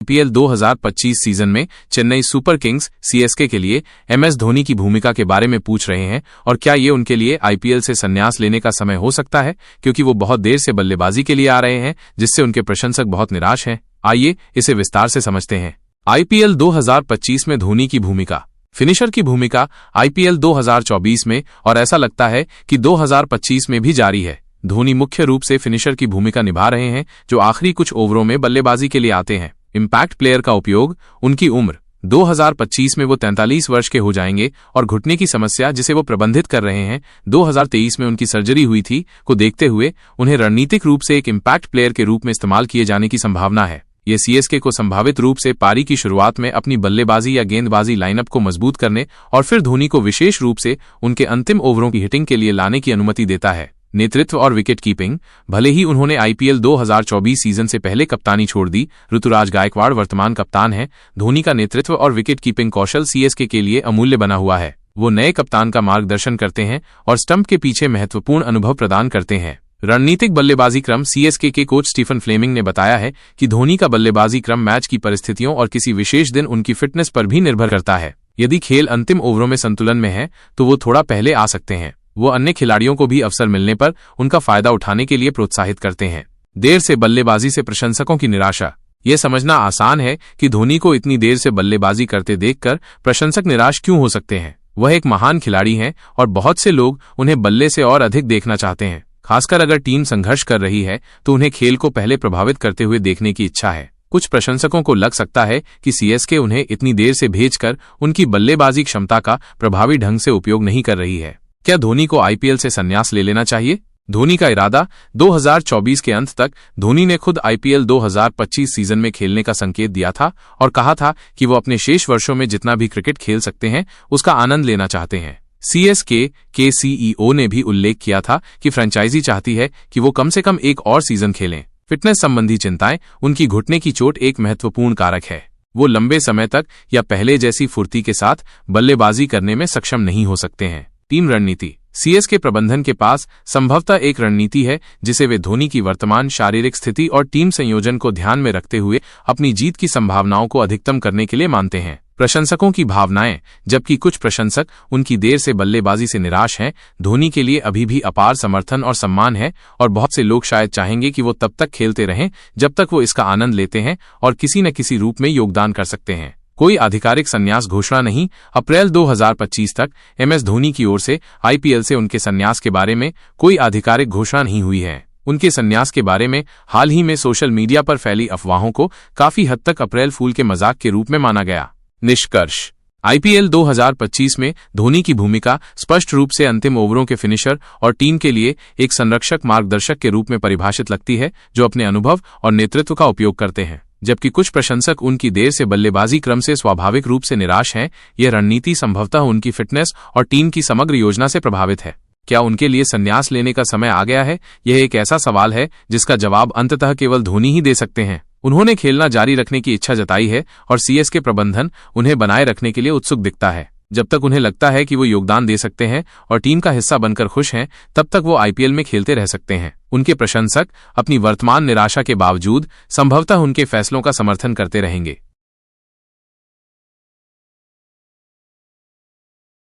IPL 2025 season में Chennai super Kings CSK के लिए एमएस धोनी की भूमिका के बारे में पूछ रहे हैं और क्या ये उनके लिए आईपीएल से संन्यास लेने का समय हो सकता है, क्योंकि वो बहुत देर से बल्लेबाजी के लिए आ रहे हैं जिससे उनके प्रशंसक बहुत निराश हैं। आइए इसे विस्तार से समझते हैं। आईपीएल 2025 में धोनी की भूमिका। फिनिशर की भूमिका आईपीएल 2024 में और ऐसा लगता है कि 2025 में भी जारी है। धोनी मुख्य रूप से फिनिशर की भूमिका निभा रहे हैं जो आखिरी कुछ ओवरों में बल्लेबाजी के लिए आते हैं। इम्पैक्ट प्लेयर का उपयोग। उनकी उम्र 2025 में वो 43 वर्ष के हो जाएंगे और घुटने की समस्या जिसे वो प्रबंधित कर रहे हैं 2023 में उनकी सर्जरी हुई थी को देखते हुए उन्हें रणनीतिक रूप से एक इम्पैक्ट प्लेयर के रूप में इस्तेमाल किए जाने की संभावना है। ये सीएसके को संभावित रूप से पारी की शुरुआत में अपनी बल्लेबाजी या गेंदबाजी लाइनअप को मजबूत करने और फिर धोनी को विशेष रूप से उनके अंतिम ओवरों की हिटिंग के लिए लाने की अनुमति देता है। नेतृत्व और विकेट कीपिंग। भले ही उन्होंने आईपीएल 2024 सीजन से पहले कप्तानी छोड़ दी, ऋतुराज गायकवाड़ वर्तमान कप्तान हैं। धोनी का नेतृत्व और विकेट कीपिंग कौशल सीएसके के लिए अमूल्य बना हुआ है। वो नए कप्तान का मार्गदर्शन करते हैं और स्टंप के पीछे महत्वपूर्ण अनुभव प्रदान करते हैं। रणनीतिक बल्लेबाजी क्रम। सीएसके के कोच स्टीफन फ्लेमिंग ने बताया है कि धोनी का बल्लेबाजी क्रम मैच की परिस्थितियों और किसी विशेष दिन उनकी फिटनेस पर भी निर्भर करता है। यदि खेल अंतिम ओवरों में संतुलन में है तो वो थोड़ा पहले आ सकते हैं। वो अन्य खिलाड़ियों को भी अवसर मिलने पर उनका फायदा उठाने के लिए प्रोत्साहित करते हैं। देर से बल्लेबाजी से प्रशंसकों की निराशा। यह समझना आसान है कि धोनी को इतनी देर से बल्लेबाजी करते देखकर प्रशंसक निराश क्यों हो सकते हैं। वह एक महान खिलाड़ी हैं और बहुत से लोग उन्हें बल्ले से और अधिक देखना चाहते हैं। खासकर अगर टीम संघर्ष कर रही है तो उन्हें खेल को पहले प्रभावित करते हुए देखने की इच्छा है। कुछ प्रशंसकों को लग सकता है कि सीएसके उन्हें इतनी देर से भेजकर उनकी बल्लेबाजी क्षमता का प्रभावी ढंग से उपयोग नहीं कर रही है। क्या धोनी को आईपीएल से संन्यास ले लेना चाहिए? धोनी का इरादा। 2024 के अंत तक धोनी ने खुद आईपीएल 2025 सीजन में खेलने का संकेत दिया था और कहा था कि वो अपने शेष वर्षों में जितना भी क्रिकेट खेल सकते हैं उसका आनंद लेना चाहते हैं। सीएसके के सीईओ ने भी उल्लेख किया था कि फ्रेंचाइजी चाहती है कि वो कम से कम एक और सीजन खेलें। फिटनेस संबंधी चिंताएं। उनकी घुटने की चोट एक महत्वपूर्ण कारक है। वो लंबे समय तक या पहले जैसी फुर्ती के साथ बल्लेबाजी करने में सक्षम नहीं हो सकते हैं। टीम रणनीति। सीएसके प्रबंधन के पास संभवतः एक रणनीति है जिसे वे धोनी की वर्तमान शारीरिक स्थिति और टीम संयोजन को ध्यान में रखते हुए अपनी जीत की संभावनाओं को अधिकतम करने के लिए मानते हैं। प्रशंसकों की भावनाएं। जबकि कुछ प्रशंसक उनकी देर से बल्लेबाजी से निराश हैं, धोनी के लिए अभी भी अपार समर्थन और सम्मान है और बहुत से लोग शायद चाहेंगे कि वो तब तक खेलते रहें जब तक वो इसका आनंद लेते हैं और किसी न किसी रूप में योगदान कर सकते हैं। कोई आधिकारिक संन्यास घोषणा नहीं। अप्रैल 2025 तक एमएस धोनी की ओर से आईपीएल से उनके संन्यास के बारे में कोई आधिकारिक घोषणा नहीं हुई है। उनके संन्यास के बारे में हाल ही में सोशल मीडिया पर फैली अफवाहों को काफी हद तक अप्रैल फूल के मजाक के रूप में माना गया। निष्कर्ष। आईपीएल 2025 में धोनी की भूमिका स्पष्ट रूप से अंतिम ओवरों के फिनिशर और टीम के लिए एक संरक्षक मार्गदर्शक के रूप में परिभाषित लगती है जो अपने अनुभव और नेतृत्व का उपयोग करते हैं। जबकि कुछ प्रशंसक उनकी देर से बल्लेबाजी क्रम से स्वाभाविक रूप से निराश हैं, यह रणनीति संभवतः उनकी फिटनेस और टीम की समग्र योजना से प्रभावित है। क्या उनके लिए संन्यास लेने का समय आ गया है? यह एक ऐसा सवाल है जिसका जवाब अंततः केवल धोनी ही दे सकते हैं। उन्होंने खेलना जारी रखने की इच्छा जताई है और सीएसके प्रबंधन उन्हें बनाए रखने के लिए उत्सुक दिखता है। जब तक उन्हें लगता है कि वो योगदान दे सकते हैं और टीम का हिस्सा बनकर खुश हैं, तब तक वो आईपीएल में खेलते रह सकते हैं। उनके प्रशंसक अपनी वर्तमान निराशा के बावजूद संभवतः उनके फैसलों का समर्थन करते रहेंगे।